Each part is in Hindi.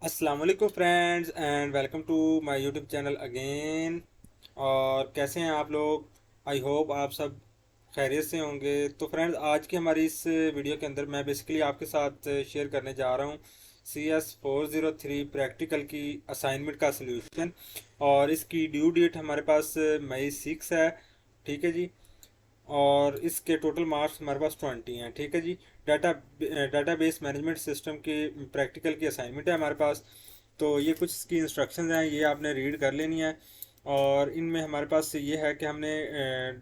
अस्सलाम वालेकुम friends and welcome to my YouTube channel again. और कैसे हैं आप लोग? आई होप आप सब खैरियत से होंगे। तो फ्रेंड्स, आज की हमारी इस वीडियो के अंदर मैं बेसिकली आपके साथ शेयर करने जा रहा हूँ CS 403 प्रैक्टिकल की असाइनमेंट का सलूशन। और इसकी ड्यू डेट हमारे पास मई 6 है। ठीक है जी। और इसके टोटल मार्क्स हमारे पास 20 हैं। ठीक है जी। डाटाबेस मैनेजमेंट सिस्टम की प्रैक्टिकल की असाइनमेंट है हमारे पास। तो ये कुछ इसकी इंस्ट्रक्शंस हैं, ये आपने रीड कर लेनी है। और इनमें हमारे पास ये है कि हमने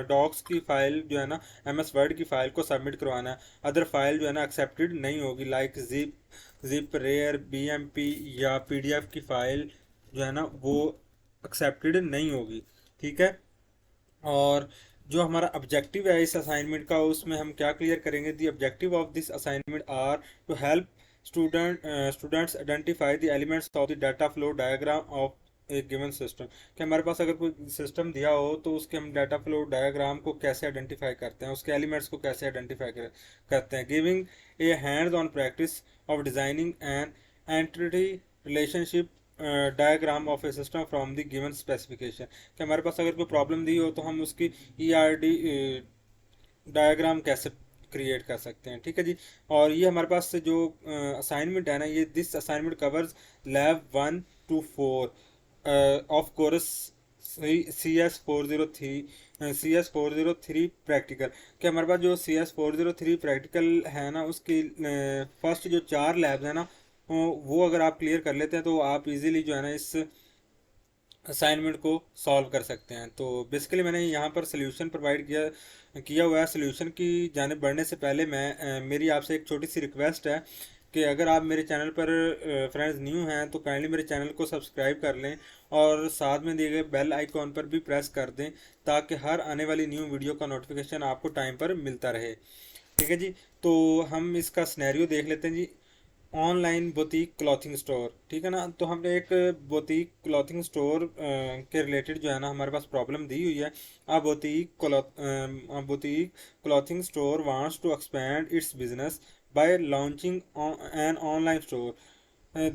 डॉक्स की फाइल जो है ना, MS वर्ड की फाइल को सबमिट करवाना है। अदर फाइल जो है ना एक्सेप्टेड नहीं होगी, लाइक जिप रेयर BMP या PDF की फाइल जो है ना वो एक्सेप्टेड नहीं होगी। ठीक है। और जो हमारा ऑब्जेक्टिव है इस असाइनमेंट का, उसमें हम क्या क्लियर करेंगे? The objective of this assignment are to help students identify the elements of the data flow diagram of a given system. कि हमारे पास अगर कोई सिस्टम दिया हो तो उसके हम डाटा फ्लो डायग्राम को कैसे आइडेंटिफाई करते हैं, उसके एलिमेंट्स को कैसे आइडेंटिफाई करते हैं। Giving a hands on practice of designing an entity relationship diagram of A system from the given specification. कि हमारे पास अगर कोई प्रॉब्लम दी हो तो हम उसकी ERD डायग्राम कैसे क्रिएट कर सकते हैं। ठीक है जी। और ये हमारे पास से जो असाइनमेंट है ना, ये this assignment covers lab 1 to 4 of course CS 403 practical. कि हमारे पास जो CS 403 प्रैक्टिकल है ना, उसकी फर्स्ट जो 4 लैब्स है ना, वो अगर आप क्लियर कर लेते हैं तो आप इजीली जो है ना इस असाइनमेंट को सॉल्व कर सकते हैं। तो बेसिकली मैंने यहाँ पर सोल्यूशन प्रोवाइड किया किया हुआ है। सोल्यूशन की जानिब बढ़ने से पहले मेरी आपसे एक छोटी सी रिक्वेस्ट है कि अगर आप मेरे चैनल पर फ्रेंड्स न्यू हैं तो काइंडली मेरे चैनल को सब्सक्राइब कर लें और साथ में दिए गए बेल आइकॉन पर भी प्रेस कर दें, ताकि हर आने वाली न्यू वीडियो का नोटिफिकेशन आपको टाइम पर मिलता रहे। ठीक है जी। तो हम इसका सिनेरियो देख लेते हैं जी। Online boutique clothing store. ठीक है ना। तो हमने एक बुटीक क्लॉथिंग स्टोर के रिलेटेड जो है ना हमारे पास प्रॉब्लम दी हुई है। Boutique clothing store wants to expand its business by launching an online store.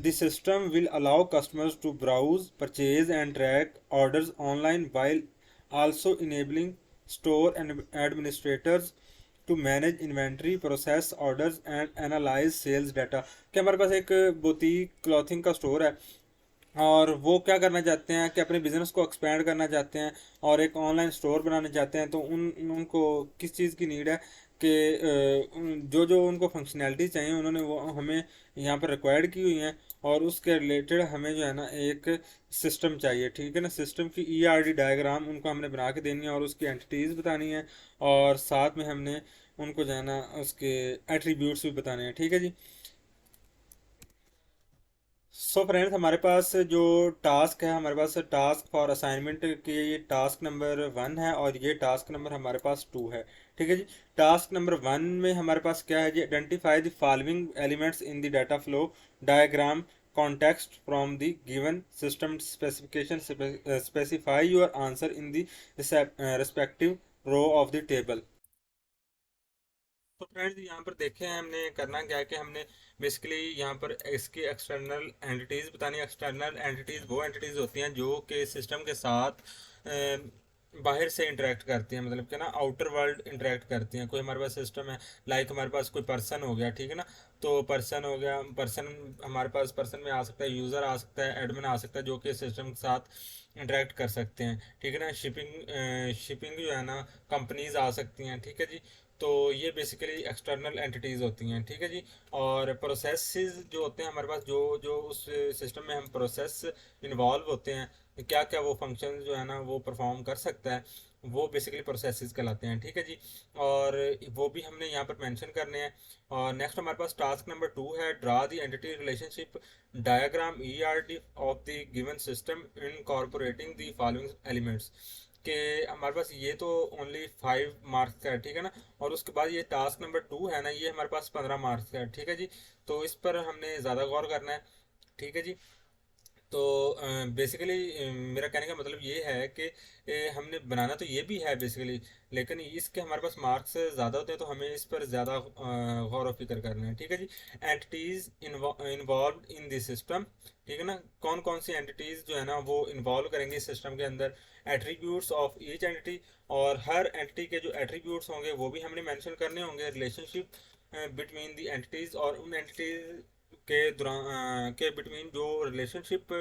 The system will allow customers to browse, purchase, and track orders online while also enabling store and administrators to manage inventory, process orders, and analyze sales data। कि हमारे पास एक बुटीक क्लॉथिंग का स्टोर है और वो क्या करना चाहते हैं कि अपने बिजनेस को एक्सपेंड करना चाहते हैं और एक ऑनलाइन स्टोर बनाना चाहते हैं। तो उनको किस चीज़ की नीड है कि जो जो उनको फंक्शनैलिटी चाहिए उन्होंने वो हमें यहाँ पर रिक्वायर्ड की हुई हैं। और उसके रिलेटेड हमें जो है ना एक सिस्टम चाहिए। ठीक है ना। सिस्टम की ERD डायग्राम उनको हमने बना के देनी है और उसकी एंटिटीज़ बतानी है। और साथ में हमने उनको जो है ना उसके एट्रीब्यूट्स भी बताने हैं। ठीक है जी। सो फ्रेंड्स, हमारे पास जो टास्क है, हमारे पास टास्क फॉर असाइनमेंट के ये टास्क नंबर 1 है और ये टास्क नंबर हमारे पास 2 है। ठीक है जी। टास्क नंबर 1 में हमारे पास क्या है जी? Identify the following elements in the data flow diagram context from the given system specification. Specify your answer in the respective row of the table. तो फ्रेंड्स, यहाँ पर देखें हमने करना क्या है कि हमने बेसिकली यहाँ पर इसकी एक्सटर्नल एंटिटीज़ बतानी है। एक्सटर्नल एंटिटीज़ वो एंटिटीज़ होती हैं जो कि सिस्टम के साथ बाहर से इंटरेक्ट करती हैं, मतलब कि ना आउटर वर्ल्ड इंटरेक्ट करती हैं। कोई हमारे पास सिस्टम है, लाइक हमारे पास कोई पर्सन हो गया। ठीक है ना। तो पर्सन हो गया, पर्सन हमारे पास पर्सन में आ सकता है, यूज़र आ सकता है, एडमिन आ सकता है, जो कि सिस्टम के साथ इंटरेक्ट कर सकते हैं। ठीक है ना। शिपिंग जो है ना कंपनीज आ सकती हैं। ठीक है जी। तो ये बेसिकली एक्सटर्नल एंटिटीज़ होती हैं। ठीक है जी। और प्रोसेसेस जो होते हैं हमारे पास, जो जो उस सिस्टम में हम प्रोसेस इन्वॉल्व होते हैं, क्या क्या वो फंक्शन जो है ना वो परफॉर्म कर सकता है, वो बेसिकली प्रोसेसेस कहलाते हैं। ठीक है जी। और वो भी हमने यहाँ पर मेंशन करने हैं। और नेक्स्ट हमारे पास टास्क नंबर 2 है, draw the entity relationship diagram ERD of the given system incorporating the following elements. कि हमारे पास ये तो ओनली 5 मार्क्स का है। ठीक है ना। और उसके बाद ये टास्क नंबर 2 है ना, ये हमारे पास 15 मार्क्स का है। ठीक है जी। तो इस पर हमने ज़्यादा गौर करना है। ठीक है जी। तो बेसिकली मेरा कहने का मतलब ये है कि हमने बनाना तो ये भी है बेसिकली, लेकिन इसके हमारे पास मार्क्स ज़्यादा होते हैं तो हमें इस पर ज़्यादा गौर व फिक्र करना है। ठीक है जी। Entities involve in this system, ठीक है ना, कौन कौन सी एंटिटीज़ जो है ना वो इन्वॉल्व करेंगे इस सिस्टम के अंदर। एट्रीब्यूट्स ऑफ ईच एंटिटी, और हर एंटिटी के जो एट्रीब्यूट्स होंगे वो भी हमने मेंशन करने होंगे। रिलेशनशिप बिटवीन दी एंटिटीज़, और उन एंटिटीज़ के दौरान के बिटवीन जो रिलेशनशिप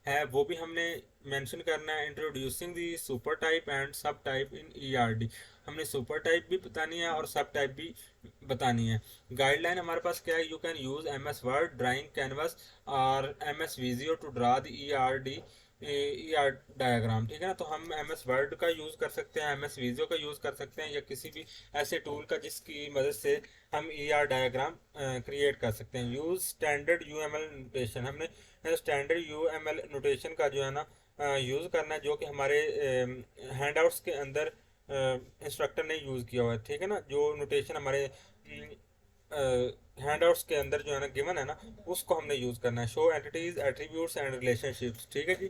है वो भी हमने मेंशन करना है। Introducing the super type and sub type in ERD, हमने सुपर टाइप भी बतानी है और सब टाइप भी बतानी है। गाइडलाइन हमारे पास क्या है, you can use M S Word drawing canvas और M S Visio to draw the E R D E R diagram, ठीक है ना। तो हम एम एस वर्ड का यूज़ कर सकते हैं, एम एस विजियो का यूज़ कर सकते हैं, या किसी भी ऐसे टूल का जिसकी मदद से हम ई आर डायग्राम क्रिएट कर सकते हैं। Use standard U M L notation, हमने standard U M L notation का जो है ना यूज़ करना है, जो कि हमारे हैंड आउट्स के अंदर इंस्ट्रक्टर ने यूज़ किया हुआ है। ठीक है ना, जो नोटेशन हमारे हैंड आउट्स के अंदर जो है ना गिवन है ना, उसको हमने यूज़ करना है। Show entities attributes and relationships, ठीक है जी।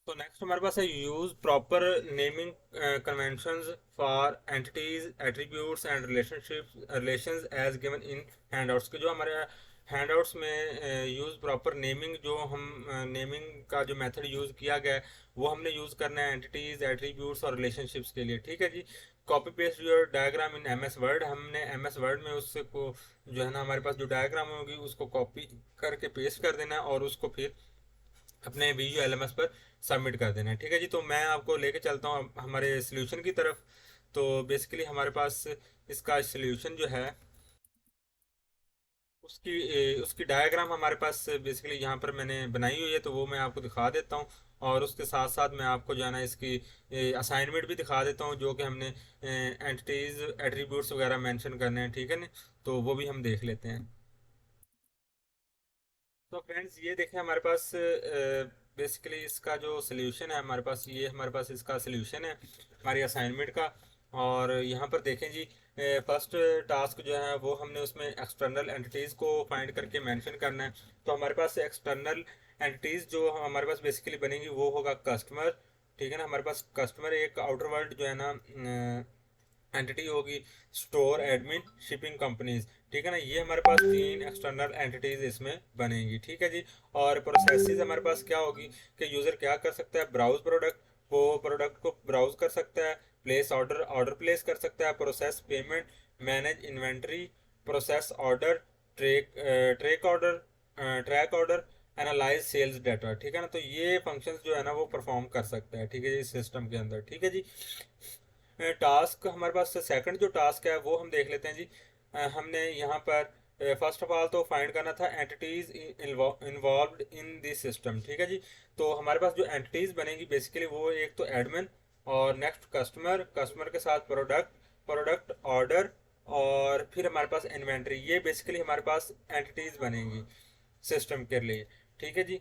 तो नेक्स्ट हमारे पास है use proper naming conventions for entities attributes and relations as given in handouts के। जो हमारे हैंडआउट्स में यूज प्रॉपर नेमिंग, जो हम नेमिंग का जो मेथड यूज किया गया है वो हमने यूज करना है एंटिटीज एट्रीब्यूट्स और रिलेशनशिप्स के लिए। ठीक है जी। Copy paste your diagram in M S Word, हमने एम एस वर्ड में उससे को जो है ना हमारे पास जो डायग्राम होगी उसको कॉपी करके पेस्ट कर देना है और उसको फिर अपने वीयू एल एम एस पर सबमिट कर देना है। ठीक है जी। तो मैं आपको लेके चलता हूँ हमारे सोल्यूशन की तरफ। तो बेसिकली हमारे पास इसका सोल्यूशन जो है उसकी डायग्राम हमारे पास बेसिकली यहाँ पर मैंने बनाई हुई है, तो वो मैं आपको दिखा देता हूँ। और उसके साथ साथ मैं आपको जो है ना इसकी असाइनमेंट भी दिखा देता हूँ, जो कि हमने एंटिटीज एट्रीब्यूट्स वगैरह मेंशन करने हैं। ठीक है ना, तो वो भी हम देख लेते हैं। तो फ्रेंड्स ये देखें हमारे पास बेसिकली इसका जो सोल्यूशन है हमारे पास, ये हमारे पास इसका सोल्यूशन है हमारी असाइनमेंट का। और यहाँ पर देखें जी, फर्स्ट टास्क जो है वो हमने उसमें एक्सटर्नल एंटिटीज़ को फाइंड करके मेंशन करना है। तो हमारे पास एक्सटर्नल एंटिटीज़ जो हमारे पास बेसिकली बनेंगी वो होगा कस्टमर। ठीक है ना, हमारे पास कस्टमर एक आउटर वर्ल्ड जो है ना एंटिटी होगी। स्टोर एडमिन शिपिंग कंपनीज, ठीक है ना, ये हमारे पास तीन एक्सटर्नल एंटिटीज इसमें बनेंगी। ठीक है जी। और प्रोसेसेस हमारे पास क्या होगी कि यूज़र क्या कर सकता है, ब्राउज प्रोडक्ट, वो प्रोडक्ट को ब्राउज कर सकता है। प्लेस ऑर्डर, ऑर्डर प्लेस कर सकता है। Process payment, manage inventory, process order, track track order, track order, analyse sales data. ठीक है ना, तो ये फंक्शंस जो है ना वो परफॉर्म कर सकता है। ठीक है जी, सिस्टम के अंदर। ठीक है जी। टास्क हमारे पास सेकंड जो टास्क है वो हम देख लेते हैं जी। हमने यहाँ पर फर्स्ट ऑफ ऑल तो फाइंड करना था entities involved in this system. ठीक है जी। तो हमारे पास जो एंटिटीज बनेगी बेसिकली वो एक तो एडमिन, और नेक्स्ट कस्टमर, कस्टमर के साथ प्रोडक्ट, प्रोडक्ट ऑर्डर, और फिर हमारे पास इन्वेंट्री। ये बेसिकली हमारे पास एंटिटीज बनेंगी सिस्टम के लिए। ठीक है जी।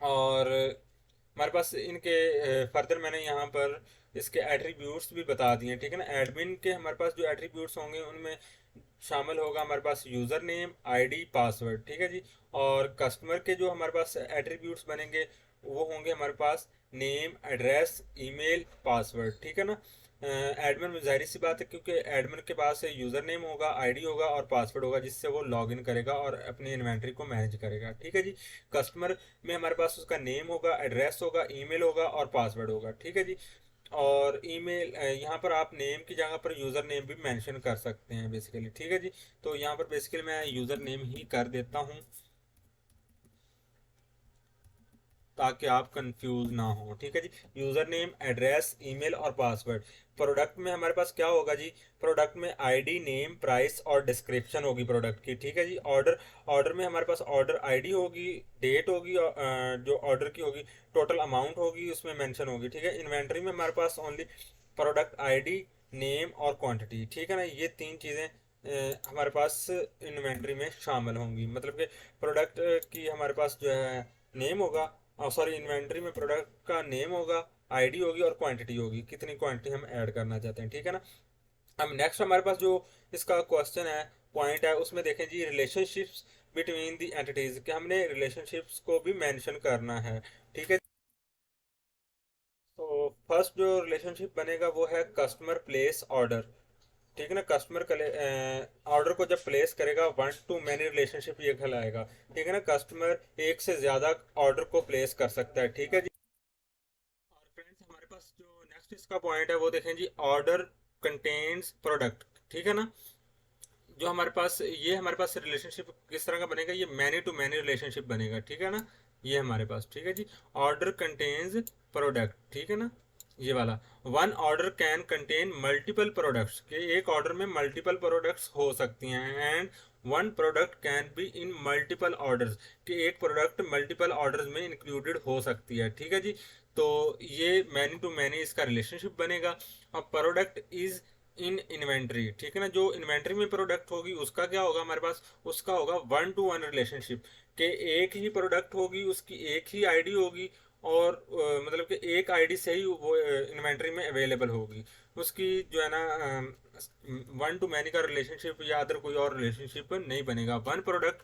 और हमारे पास इनके फर्दर मैंने यहाँ पर इसके एट्रीब्यूट्स भी बता दिए हैं। ठीक है ना, एडमिन के हमारे पास जो एट्रीब्यूट्स होंगे उनमें शामिल होगा हमारे पास यूज़र नेम, आईडी, पासवर्ड। ठीक है जी। और कस्टमर के जो हमारे पास एट्रीब्यूट्स बनेंगे वो होंगे हमारे पास नेम, एड्रेस, ईमेल, पासवर्ड। ठीक है ना। एडमिन में जाहिर सी बात है, क्योंकि एडमिन के पास यूज़र नेम होगा, आईडी होगा और पासवर्ड होगा, जिससे वो लॉगिन करेगा और अपनी इन्वेंट्री को मैनेज करेगा। ठीक है जी। कस्टमर में हमारे पास उसका नेम होगा, एड्रेस होगा, ईमेल होगा और पासवर्ड होगा। ठीक है जी। और ईमेल, यहाँ पर आप नेम की जगह पर यूज़र नेम भी मेंशन कर सकते हैं बेसिकली। ठीक है जी। तो यहाँ पर बेसिकली मैं यूज़र नेम ही कर देता हूँ ताकि आप कंफ्यूज ना हो। ठीक है जी। यूज़र नेम, एड्रेस, ईमेल और पासवर्ड। प्रोडक्ट में हमारे पास क्या होगा जी, प्रोडक्ट में आईडी, नेम, प्राइस और डिस्क्रिप्शन होगी प्रोडक्ट की। ठीक है जी। ऑर्डर, ऑर्डर में हमारे पास ऑर्डर आईडी होगी, डेट होगी, जो ऑर्डर की होगी, टोटल अमाउंट होगी उसमें मेंशन होगी। ठीक है। इन्वेंट्री में हमारे पास ओनली प्रोडक्ट आईडी, नेम और क्वांटिटी। ठीक है ना, ये तीन चीज़ें हमारे पास इन्वेंट्री में शामिल होंगी। मतलब कि प्रोडक्ट की हमारे पास जो है नेम होगा, सॉरी, इन्वेंट्री में प्रोडक्ट का नेम होगा, आईडी होगी और क्वांटिटी होगी, कितनी क्वांटिटी हम ऐड करना चाहते हैं। ठीक है ना। अब नेक्स्ट हमारे पास जो इसका क्वेश्चन है, पॉइंट है, उसमें देखें जी, रिलेशनशिप्स बिटवीन दी एंटिटीज, कि हमने रिलेशनशिप्स को भी मेंशन करना है। ठीक है। तो फर्स्ट जो रिलेशनशिप बनेगा वो है कस्टमर प्लेस ऑर्डर। ठीक है ना, कस्टमर ऑर्डर को जब प्लेस करेगा, वन टू मैनी रिलेशनशिप ये कहलाएगा। ठीक है ना, कस्टमर एक से ज्यादा ऑर्डर को प्लेस कर सकता है। ठीक है जी। और फ्रेंड्स हमारे पास जो नेक्स्ट इसका पॉइंट है वो देखें जी, ऑर्डर कंटेन्स प्रोडक्ट। ठीक है ना, जो हमारे पास रिलेशनशिप किस तरह का बनेगा, ये मैनी टू मैनी रिलेशनशिप बनेगा। ठीक है ना, ये हमारे पास, ठीक है जी। ऑर्डर कंटेन्स प्रोडक्ट, ठीक है ना, ये वाला। One order can contain multiple products, के एक ऑर्डर में मल्टीपल प्रोडक्ट्स हो सकती हैं। And one product can be in multiple orders, कि एक प्रोडक्ट मल्टीपल ऑर्डर्स में इंक्लूडेड हो सकती है। ठीक है जी। तो ये मैनी टू मैनी इसका रिलेशनशिप बनेगा। और प्रोडक्ट इज इन इन्वेंट्री, ठीक है ना, जो इन्वेंट्री में प्रोडक्ट होगी उसका क्या होगा हमारे पास, उसका होगा वन टू वन रिलेशनशिप, के एक ही प्रोडक्ट होगी, उसकी एक ही आईडी होगी, और मतलब कि एक आईडी से ही वो इन्वेंट्री में अवेलेबल होगी। उसकी जो है ना वन टू मैनी का रिलेशनशिप या अदर कोई और रिलेशनशिप नहीं बनेगा। One product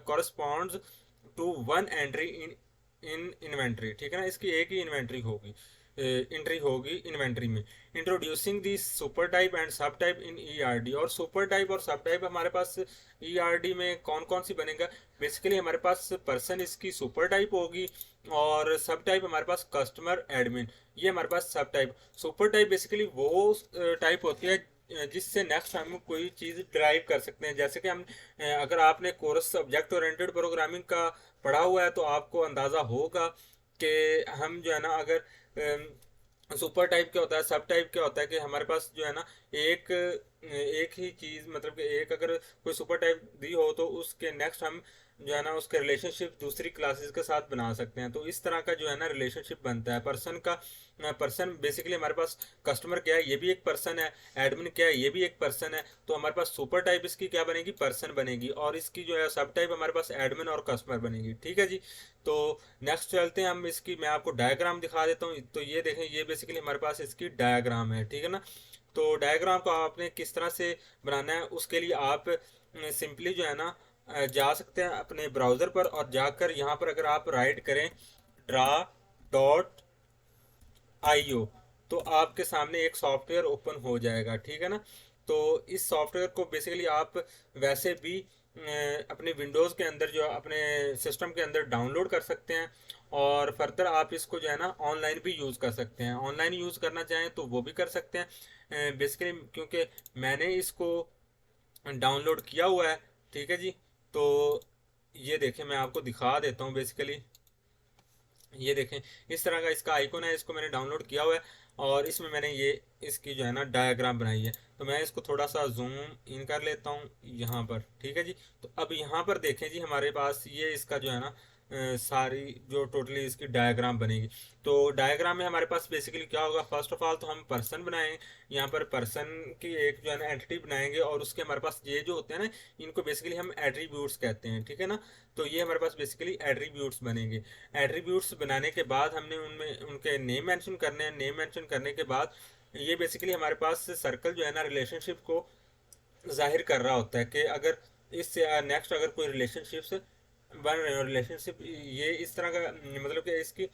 corresponds to one entry in in inventory, ठीक है ना, इसकी एक ही इन्वेंट्री होगी, एंट्री होगी इन्वेंट्री में। Introducing the super type and sub type in ERD, और सुपर टाइप और सब टाइप हमारे पास ईआरडी में कौन कौन सी बनेगा, बेसिकली हमारे पास पर्सन इसकी सुपर टाइप होगी, और सब टाइप हमारे पास कस्टमर एडमिन, ये हमारे पास सब टाइप। सुपर टाइप बेसिकली वो टाइप होती है जिससे नेक्स्ट हम कोई चीज़ ड्राइव कर सकते हैं। जैसे कि हम अगर आपने कोर्स ऑब्जेक्ट ओरिएंटेड प्रोग्रामिंग का पढ़ा हुआ है तो आपको अंदाज़ा होगा कि हम जो है ना, अगर सुपर टाइप क्या होता है, सब टाइप क्या होता है, कि हमारे पास जो है ना एक एक ही चीज़, मतलब कि एक अगर कोई सुपर टाइप दी हो तो उसके नेक्स्ट हम जो है ना उसके रिलेशनशिप दूसरी क्लासेस के साथ बना सकते हैं। तो इस तरह का जो है ना रिलेशनशिप बनता है पर्सन का। पर्सन बेसिकली हमारे पास कस्टमर क्या है, ये भी एक पर्सन है, एडमिन क्या है, ये भी एक पर्सन है। तो हमारे पास सुपर टाइप इसकी क्या बनेगी, पर्सन बनेगी, और इसकी जो है सब टाइप हमारे पास एडमिन और कस्टमर बनेगी। ठीक है जी। तो नेक्स्ट चलते हैं हम, इसकी मैं आपको डायग्राम दिखा देता हूँ। तो ये देखें, ये बेसिकली हमारे पास इसकी डायग्राम है। ठीक है ना, तो डायग्राम को आपने किस तरह से बनाना है, उसके लिए आप सिंपली जो है ना जा सकते हैं अपने ब्राउज़र पर, और जाकर यहाँ पर अगर आप राइट करें ड्रा डॉट आईओ, तो आपके सामने एक सॉफ्टवेयर ओपन हो जाएगा। ठीक है ना, तो इस सॉफ्टवेयर को बेसिकली आप वैसे भी अपने विंडोज़ के अंदर, जो अपने सिस्टम के अंदर डाउनलोड कर सकते हैं, और फर्दर आप इसको जो है ना ऑनलाइन भी यूज़ कर सकते हैं। ऑनलाइन यूज़ करना चाहें तो वो भी कर सकते हैं बेसिकली, क्योंकि मैंने इसको डाउनलोड किया हुआ है। ठीक है जी। तो ये देखें, मैं आपको दिखा देता हूँ बेसिकली। ये देखें, इस तरह का इसका आइकन है, इसको मैंने डाउनलोड किया हुआ है, और इसमें मैंने ये इसकी जो है ना डायग्राम बनाई है। तो मैं इसको थोड़ा सा जूम इन कर लेता हूँ यहाँ पर। ठीक है जी। तो अब यहाँ पर देखें जी, हमारे पास ये इसका जो है ना सारी जो टोटली इसकी डायग्राम बनेगी। तो डायग्राम में हमारे पास बेसिकली क्या होगा, फर्स्ट ऑफ ऑल तो हम पर्सन बनाएंगे, यहाँ पर पर्सन की एक जो है ना एंटिटी बनाएंगे, और उसके हमारे पास ये जो होते हैं ना, इनको बेसिकली हम एट्रीब्यूट्स कहते हैं। ठीक है ना, तो ये हमारे पास बेसिकली एट्रीब्यूट्स बनेंगे। एट्रीब्यूट्स बनाने के बाद हमने उनमें उनके नेम मेंशन करने हैं। नेम मेंशन करने के बाद ये बेसिकली हमारे पास सर्कल जो है ना रिलेशनशिप को जाहिर कर रहा होता है, कि अगर इससे नेक्स्ट अगर कोई रिलेशनशिप्स बन रहे हो, रिलेशनशिप ये इस तरह का, मतलब कि इसकी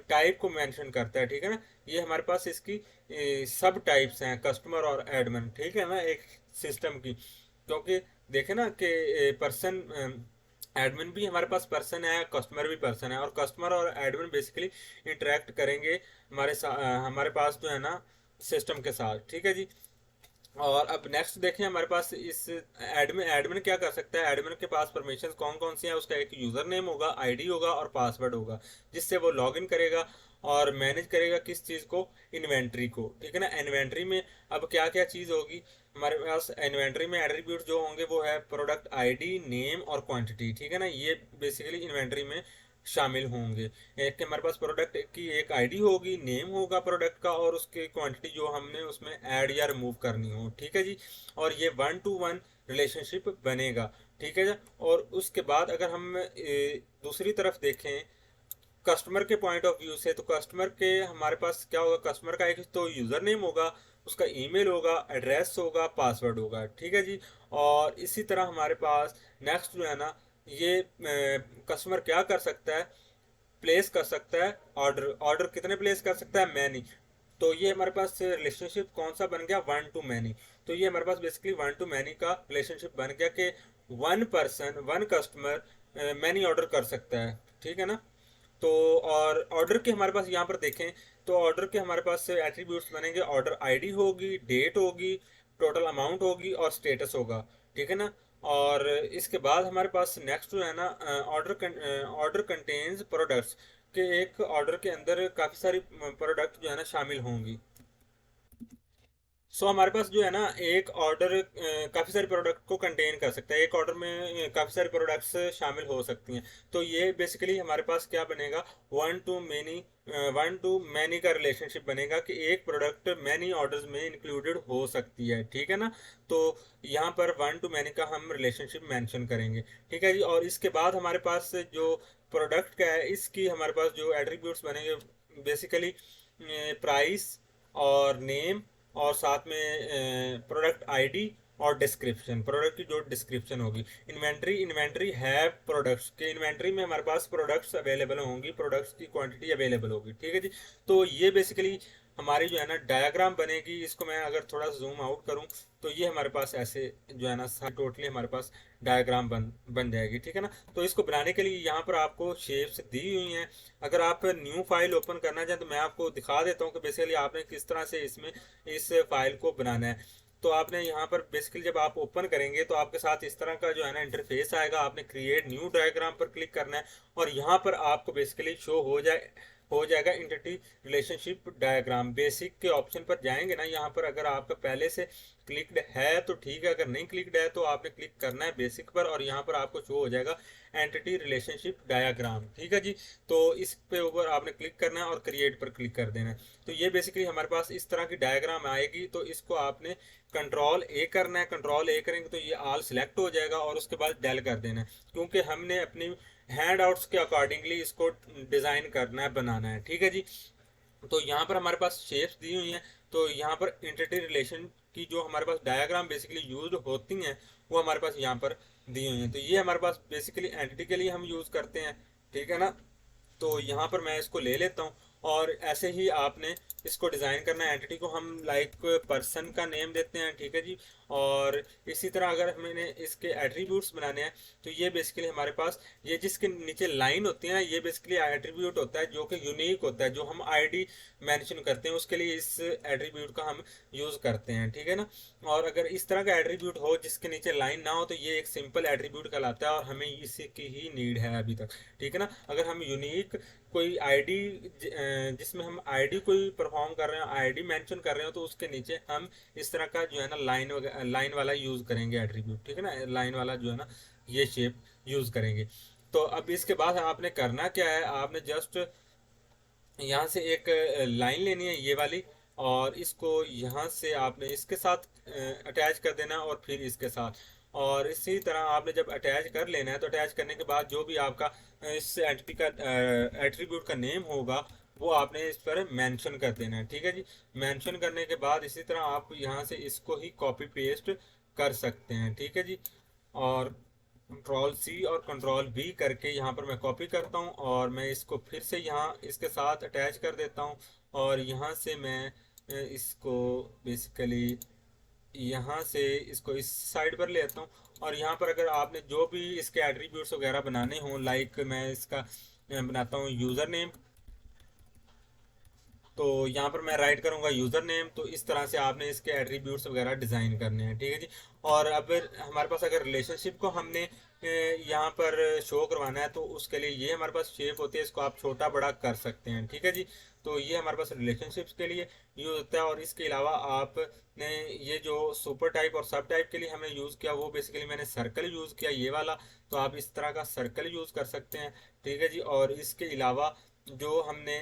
टाइप को मेंशन करता है। ठीक है ना, ये हमारे पास इसकी सब टाइप्स हैं, कस्टमर और एडमिन। ठीक है ना, एक सिस्टम की, क्योंकि देखे ना कि पर्सन एडमिन भी हमारे पास पर्सन है, कस्टमर भी पर्सन है, और कस्टमर और एडमिन बेसिकली इंटरेक्ट करेंगे हमारे पास जो है ना सिस्टम के साथ। ठीक है जी। और अब नेक्स्ट देखें, हमारे पास इस एडमिन एडमिन क्या कर सकता है, एडमिन के पास परमिशन कौन कौन सी हैं, उसका एक यूज़र नेम होगा, आईडी होगा, और पासवर्ड होगा, जिससे वो लॉगिन करेगा और मैनेज करेगा किस चीज़ को, इन्वेंट्री को। ठीक है ना, इन्वेंट्री में अब क्या क्या चीज़ होगी हमारे पास, इन्वेंट्री में एट्रीब्यूट जो होंगे वो है प्रोडक्ट आईडी, नेम और क्वांटिटी। ठीक है ना, ये बेसिकली इन्वेंट्री में शामिल होंगे। एक के हमारे पास प्रोडक्ट की एक आईडी होगी, नेम होगा प्रोडक्ट का, और उसकी क्वांटिटी जो हमने उसमें ऐड या रिमूव करनी हो। ठीक है जी। और ये वन टू वन रिलेशनशिप बनेगा। ठीक है जी। और उसके बाद अगर हम दूसरी तरफ देखें कस्टमर के पॉइंट ऑफ व्यू से, तो कस्टमर के हमारे पास क्या होगा, कस्टमर का एक तो यूज़र नेम होगा, उसका ईमेल होगा, एड्रेस होगा, पासवर्ड होगा, ठीक है जी। और इसी तरह हमारे पास नेक्स्ट जो है ना, ये कस्टमर क्या कर सकता है, प्लेस कर सकता है ऑर्डर। ऑर्डर कितने प्लेस कर सकता है, मैनी। तो ये हमारे पास रिलेशनशिप कौन सा बन गया, वन टू मैनी। तो ये हमारे पास बेसिकली वन टू मैनी का रिलेशनशिप बन गया कि one person, one customer many order कर सकता है, ठीक है ना। तो और ऑर्डर के हमारे पास यहाँ पर देखें तो ऑर्डर के हमारे पास एट्रीब्यूट्स बनेंगे, ऑर्डर आईडी होगी, डेट होगी, टोटल अमाउंट होगी और स्टेटस होगा, ठीक है ना। और इसके बाद हमारे पास नेक्स्ट जो है ना, ऑर्डर कंटेन्स प्रोडक्ट्स, के एक ऑर्डर के अंदर काफ़ी सारी प्रोडक्ट जो है ना शामिल होंगी। हमारे पास जो है ना एक ऑर्डर काफ़ी सारे प्रोडक्ट को कंटेन कर सकता है, एक ऑर्डर में काफ़ी सारे प्रोडक्ट्स शामिल हो सकती हैं। तो ये बेसिकली हमारे पास क्या बनेगा, one to many, one to many का रिलेशनशिप बनेगा कि एक प्रोडक्ट मैनी ऑर्डर्स में इंक्लूडेड हो सकती है, ठीक है ना। तो यहाँ पर वन टू मैनी का हम रिलेशनशिप मेंशन करेंगे, ठीक है जी। और इसके बाद हमारे पास जो प्रोडक्ट का है, इसकी हमारे पास जो एट्रीब्यूट्स बनेंगे बेसिकली प्राइस और नेम, और साथ में प्रोडक्ट आईडी और डिस्क्रिप्शन, प्रोडक्ट की जो डिस्क्रिप्शन होगी। इन्वेंट्री, इन्वेंट्री है प्रोडक्ट्स के, इन्वेंट्री में हमारे पास प्रोडक्ट्स अवेलेबल होंगी, प्रोडक्ट्स की क्वांटिटी अवेलेबल होगी, ठीक है जी। तो ये बेसिकली हमारी जो है ना डायग्राम बनेगी। इसको मैं अगर थोड़ा जूम आउट करूं तो ये हमारे पास ऐसे जो है ना टोटली हमारे पास डायग्राम बन बन जाएगी, ठीक है ना। तो इसको बनाने के लिए यहाँ पर आपको शेप्स दी हुई हैं। अगर आप न्यू फाइल ओपन करना चाहें तो मैं आपको दिखा देता हूँ कि बेसिकली आपने किस तरह से इसमें इस फाइल को बनाना है। तो आपने यहाँ पर बेसिकली जब आप ओपन करेंगे तो आपके साथ इस तरह का जो है ना इंटरफेस आएगा। आपने क्रिएट न्यू डायग्राम पर क्लिक करना है और यहाँ पर आपको बेसिकली शो हो जाएगा इंटिटी रिलेशनशिप डायग्राम। बेसिक के ऑप्शन पर जाएंगे ना, यहाँ पर अगर आपका पहले से क्लिक्ड है तो ठीक है, अगर नहीं क्लिक्ड है तो आपने क्लिक करना है बेसिक पर और यहाँ पर आपको शो हो जाएगा एंटिटी रिलेशनशिप डायग्राम, ठीक है जी। तो इस पे ऊपर आपने क्लिक करना है और क्रिएट पर क्लिक कर देना है। तो ये बेसिकली हमारे पास इस तरह की डायग्राम आएगी। तो इसको आपने कंट्रोल ए करना है, कंट्रोल ए करेंगे तो ये ऑल सिलेक्ट हो जाएगा और उसके बाद डेल कर देना है, क्योंकि हमने अपनी हैंड आउट्स के अकॉर्डिंगली इसको डिज़ाइन करना है, बनाना है, ठीक है जी। तो यहाँ पर हमारे पास शेप्स दी हुई हैं। तो यहाँ पर एंटिटी रिलेशन की जो हमारे पास डायग्राम बेसिकली यूज होती हैं वो हमारे पास यहाँ पर दी हुई हैं। तो ये हमारे पास बेसिकली एंटिटी के लिए हम यूज़ करते हैं, ठीक है ना। तो यहाँ पर मैं इसको ले लेता हूँ और ऐसे ही आपने इसको डिज़ाइन करना है। एंटिटी को हम लाइक पर्सन का नेम देते हैं, ठीक है जी। और इसी तरह अगर हमें इसके एट्रीब्यूट्स बनाने हैं तो ये बेसिकली हमारे पास ये जिसके नीचे लाइन होती है ना, ये बेसिकली एट्रीब्यूट होता है जो कि यूनिक होता है, जो हम आईडी मेंशन करते हैं उसके लिए इस एट्रीब्यूट का हम यूज़ करते हैं, ठीक है ना। और अगर इस तरह का एट्रीब्यूट हो जिसके नीचे लाइन ना हो तो ये एक सिंपल एट्रीब्यूट कहलाता है और हमें इसी की ही नीड है अभी तक, ठीक है ना। अगर हम यूनिक कोई आईडी जिसमें हम आईडी कोई परफॉर्म कर रहे हो, आईडी मेंशन कर रहे हो, तो उसके नीचे हम इस तरह का जो है ना लाइन वाला यूज़ करेंगे एट्रीब्यूट, ठीक है ना। लाइन वाला जो है ना ये शेप यूज़ करेंगे। तो अब इसके बाद आपने करना क्या है, आपने जस्ट यहाँ से एक लाइन लेनी है ये वाली और इसको यहाँ से आपने इसके साथ अटैच कर देना है और फिर इसके साथ। और इसी तरह आपने जब अटैच कर लेना है तो अटैच करने के बाद जो भी आपका इस एंटिटी का एट्रीब्यूट का नेम होगा वो आपने इस पर मेंशन कर देना है, ठीक है जी। मेंशन करने के बाद इसी तरह आप यहाँ से इसको ही कॉपी पेस्ट कर सकते हैं, ठीक है जी। और कंट्रोल सी और कंट्रोल वी करके यहाँ पर मैं कॉपी करता हूँ और मैं इसको फिर से यहाँ इसके साथ अटैच कर देता हूँ। और यहाँ से मैं इसको बेसिकली यहाँ से इसको इस साइड पर ले आता हूँ। और यहाँ पर अगर आपने जो भी इसके एट्रीब्यूट्स वगैरह बनाने हों, लाइक मैं इसका बनाता हूँ यूज़र नेम। तो यहाँ पर मैं राइट करूँगा यूज़र नेम। तो इस तरह से आपने इसके एट्रीब्यूट्स वगैरह डिज़ाइन करने हैं, ठीक है जी। और अब हमारे पास अगर रिलेशनशिप को हमने यहाँ पर शो करवाना है तो उसके लिए ये हमारे पास शेप होती है, इसको आप छोटा बड़ा कर सकते हैं, ठीक है जी। तो ये हमारे पास रिलेशनशिप्स के लिए यूज़ होता है। और इसके अलावा आपने ये जो सुपर टाइप और सब टाइप के लिए हमने यूज़ किया वो बेसिकली मैंने सर्कल यूज़ किया ये वाला। तो आप इस तरह का सर्कल यूज़ कर सकते हैं, ठीक है जी। और इसके अलावा जो हमने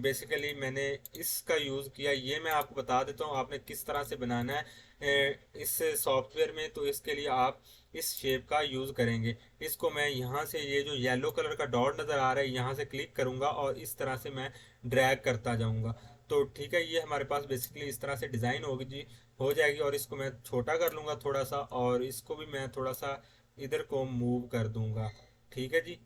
बेसिकली मैंने इसका यूज़ किया ये मैं आपको बता देता हूँ आपने किस तरह से बनाना है इस सॉफ्टवेयर में। तो इसके लिए आप इस शेप का यूज़ करेंगे। इसको मैं यहाँ से ये जो येलो कलर का डॉट नज़र आ रहा है यहाँ से क्लिक करूँगा और इस तरह से मैं ड्रैग करता जाऊँगा। तो ठीक है, ये हमारे पास बेसिकली इस तरह से डिज़ाइन होगी जी, हो जाएगी। और इसको मैं छोटा कर लूँगा थोड़ा सा, और इसको भी मैं थोड़ा सा इधर को मूव कर दूँगा। ठीक है जी,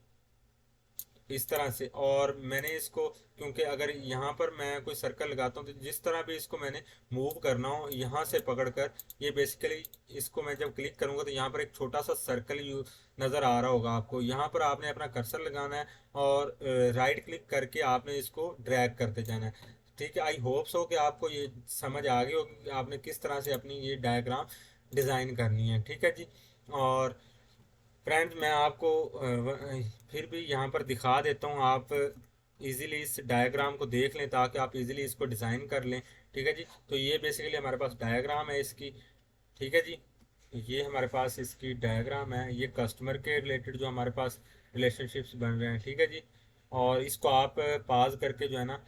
इस तरह से। और मैंने इसको, क्योंकि अगर यहाँ पर मैं कोई सर्कल लगाता हूँ तो जिस तरह भी इसको मैंने मूव करना हो यहाँ से पकड़कर, ये बेसिकली इसको मैं जब क्लिक करूँगा तो यहाँ पर एक छोटा सा सर्कल यू नज़र आ रहा होगा आपको। यहाँ पर आपने अपना कर्सर लगाना है और राइट क्लिक करके आपने इसको ड्रैग करते जाना है। ठीक है, आई होप सो कि आपको ये समझ आ गई होगी कि आपने किस तरह से अपनी ये डायग्राम डिज़ाइन करनी है। ठीक है जी। और फ्रेंड्स मैं आपको फिर भी यहाँ पर दिखा देता हूँ, आप इजीली इस डायग्राम को देख लें ताकि आप इजीली इसको डिज़ाइन कर लें। ठीक है जी, तो ये बेसिकली हमारे पास डायग्राम है इसकी। ठीक है जी, ये हमारे पास इसकी डायग्राम है, ये कस्टमर के रिलेटेड जो हमारे पास रिलेशनशिप्स बन रहे हैं। ठीक है जी, और इसको आप पास करके जो है ना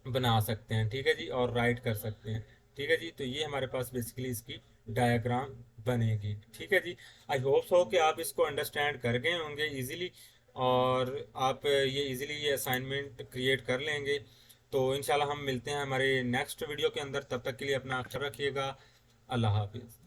बना सकते हैं। ठीक है जी, और राइट कर सकते हैं। ठीक है जी, तो ये हमारे पास बेसिकली इसकी डायग्राम बनेगी। ठीक है जी, आई होप सो कि आप इसको अंडरस्टैंड कर गए होंगे इजीली, और आप ये इजीली ये असाइनमेंट क्रिएट कर लेंगे। तो इंशाल्लाह हम मिलते हैं हमारे नेक्स्ट वीडियो के अंदर, तब तक के लिए अपना ख्याल रखिएगा। अल्लाह हाफिज़।